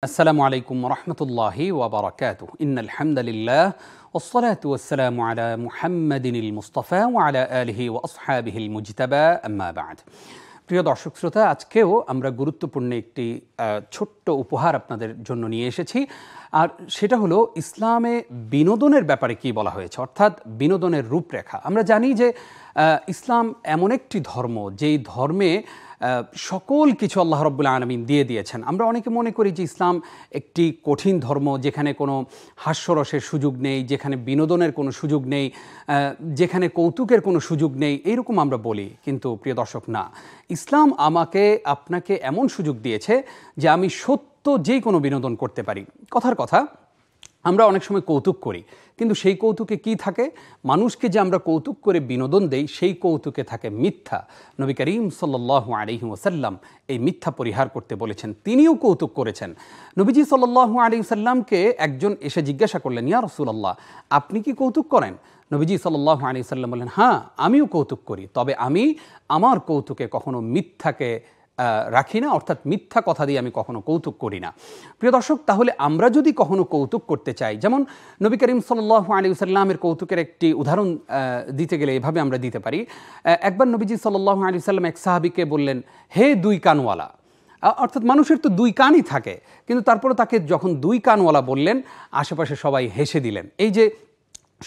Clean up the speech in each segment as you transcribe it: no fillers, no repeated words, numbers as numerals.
আসসালামু আলাইকুম রহমতুল্লাহি ওয়াবারাকাতুহু ইন্নাল হামদালিল্লাহ ওয়াসসালাতু ওয়াসসালামু আলা মুহাম্মাদিনিল মুস্তাফা ওয়া আলা আলিহি ওয়া আসহাবিহিল মুজতাবা আম্মা বা'দ। প্রিয় দর্শক শ্রোতা, আজকেও আমরা গুরুত্বপূর্ণ একটি ছোট্ট উপহার আপনাদের জন্য নিয়ে এসেছি। আর সেটা হলো ইসলামে বিনোদনের ব্যাপারে কি বলা হয়েছে, অর্থাৎ বিনোদনের রূপরেখা। আমরা জানি যে ইসলাম এমন একটি ধর্ম যেই ধর্মে সকল কিছু আল্লাহ রাব্বুল আলামিন দিয়ে দিয়েছেন। আমরা অনেকে মনে করি যে ইসলাম একটি কঠিন ধর্ম, যেখানে কোনো হাস্যরসের সুযোগ নেই, যেখানে বিনোদনের কোনো সুযোগ নেই, যেখানে কৌতুকের কোনো সুযোগ নেই, এইরকম আমরা বলি। কিন্তু প্রিয় দর্শক, না, ইসলাম আমাকে আপনাকে এমন সুযোগ দিয়েছে যে আমি সত্য যে কোনো বিনোদন করতে পারি। কথার কথা, আমরা অনেক সময় কৌতুক করি, কিন্তু সেই কৌতুকে কি থাকে? মানুষকে যে আমরা কৌতুক করে বিনোদন দেই, সেই কৌতুকে থাকে মিথ্যা। নবী করিম সাল্লাল্লাহু আলাইহি ওয়াসাল্লাম এই মিথ্যা পরিহার করতে বলেছেন। তিনিও কৌতুক করেছেন। নবীজি সাল্লাল্লাহু আলাইহি ওয়াসাল্লামকে একজন এসে জিজ্ঞাসা করলেন, ইয়া রাসূলুল্লাহ, আপনি কি কৌতুক করেন? নবীজি সাল্লাল্লাহু আলাইহি ওয়াসাল্লাম বললেন, হ্যাঁ, আমিও কৌতুক করি, তবে আমি আমার কৌতুকে কখনো মিথ্যাকে রাখি না, অর্থাৎ মিথ্যা কথা দিয়ে আমি কখনো কৌতুক করি না। প্রিয় দর্শক, তাহলে আমরা যদি কখনো কৌতুক করতে চাই, যেমন নবী করিম সাল্লাল্লাহু আলাইহি ওয়াসাল্লামের কৌতুকের একটি উদাহরণ দিতে গেলে এভাবে আমরা দিতে পারি। একবার নবীজি সাল্লাল্লাহু আলাইহি ওয়াসাল্লাম এক সাহাবীকে বললেন, হে দুই কানওয়ালা, অর্থাৎ মানুষের তো দুই কানই থাকে, কিন্তু তারপরে তাকে যখন দুই কানওয়ালা বললেন, আশেপাশে সবাই হেসে দিলেন। এই যে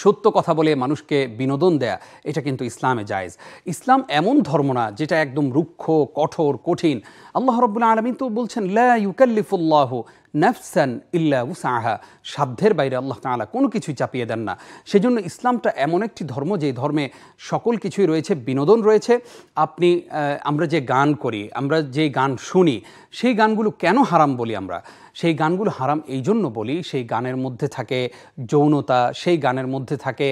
সত্য কথা বলে মানুষকে বিনোদন দেয়া, এটা কিন্তু ইসলামে জায়েজ। ইসলাম এমন ধর্ম না যেটা একদম রুক্ষ, কঠোর, কঠিন। আল্লাহ রাব্বুল আলামিন তো বলছেন, লা ইউকাল্লিফুল্লাহু নাফসান ইল্লা উসআহা, সাধ্যের বাইরে আল্লাহ তাআলা কোনো কিছুই চাপিয়ে দেন না। সেজন্য ইসলামটা এমন একটি ধর্ম যে ধর্মে সকল কিছুই রয়েছে, বিনোদন রয়েছে। আমরা যে গান করি, আমরা যে গান শুনি, সেই গানগুলো কেন হারাম বলি আমরা? সেই গানগুলো হারাম এই জন্য বলি, সেই গানের মধ্যে থাকে যৌনতা, সেই গানের মধ্যে থাকে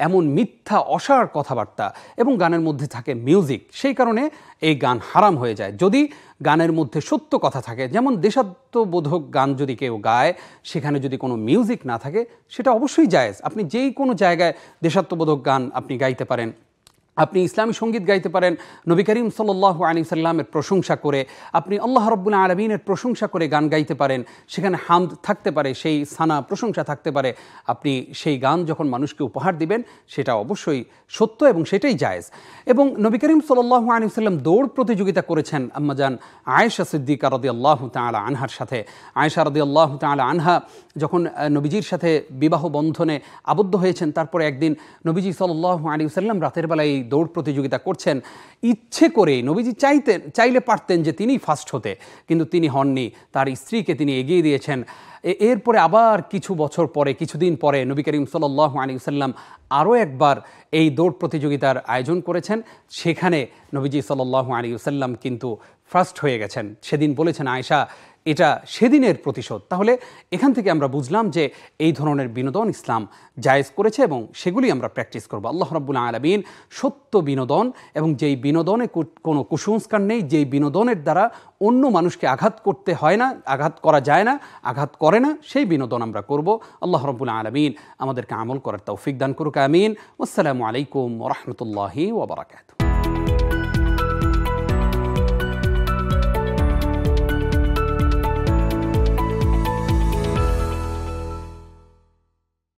এমন মিথ্যা অসার কথাবার্তা, এবং গানের মধ্যে থাকে মিউজিক। সেই কারণে এই গান হারাম হয়ে যায়। যদি গানের মধ্যে সত্য কথা থাকে, যেমন দেশাত্মবোধক গান যদি কেউ গায়, সেখানে যদি কোনো মিউজিক না থাকে, সেটা অবশ্যই জায়েজ। আপনি যেই কোনো জায়গায় দেশাত্মবোধক গান আপনি গাইতে পারেন, আপনি ইসলামী সঙ্গীত গাইতে পারেন, নবী করিম সাল্লাল্লাহু আলাইহি সাল্লামের প্রশংসা করে, আপনি আল্লাহ রাব্বুল আলামিনের প্রশংসা করে গান গাইতে পারেন। সেখানে হামদ থাকতে পারে, সেই সানা প্রশংসা থাকতে পারে। আপনি সেই গান যখন মানুষকে উপহার দিবেন, সেটা অবশ্যই সত্য এবং সেটাই জায়েজ। এবং নবী করিম সাল্লাল্লাহু আলাইহি সাল্লাম দৌড় প্রতিযোগিতা করেছেন আম্মাজান আয়েশা সিদ্দিকা রাদিয়াল্লাহু তাআলা আনহার সাথে। আয়েশা রাদিয়াল্লাহু তাআলা আনহা যখন নবীজির সাথে বিবাহ বন্ধনে আবদ্ধ হয়েছেন, তারপরে একদিন নবীজি সাল্লাল্লাহু আলাইহি সাল্লাম রাতের বেলায় দৌড় প্রতিযোগিতা করছেন। ইচ্ছে করে নবীজি চাইলে পারতেন যে তিনি ফার্স্ট হতে, কিন্তু তিনি হননি, তার স্ত্রীকে তিনি এগিয়ে দিয়েছেন। এরপরে আবার কিছুদিন পরে নবী করিম সাল্লাল্লাহু আলাইহি ওয়াসাল্লাম আরও একবার এই দৌড় প্রতিযোগিতার আয়োজন করেছেন। সেখানে নবীজি সাল্লাল্লাহু আলাইহি ওয়াসাল্লাম কিন্তু ফার্স্ট হয়ে গেছেন। সেদিন বলেছেন আয়েশা, এটা সেদিনের প্রতিশোধ। তাহলে এখান থেকে আমরা বুঝলাম যে এই ধরনের বিনোদন ইসলাম জায়েজ করেছে, এবং সেগুলি আমরা প্র্যাকটিস করব। আল্লাহ রাব্বুল আলামিন সত্য বিনোদন, এবং যেই বিনোদনে কোনো কুসংস্কার নেই, যেই বিনোদনের দ্বারা অন্য মানুষকে আঘাত করতে হয় না, আঘাত করা যায় না, আঘাত করে না, সেই বিনোদন আমরা করব। আল্লাহ রাব্বুল আলামিন আমাদেরকে আমল করার তৌফিক দান করুক, আমিন। আসসালামু আলাইকুম ওয়া রাহমাতুল্লাহি ওয়া বারাকাতুহু।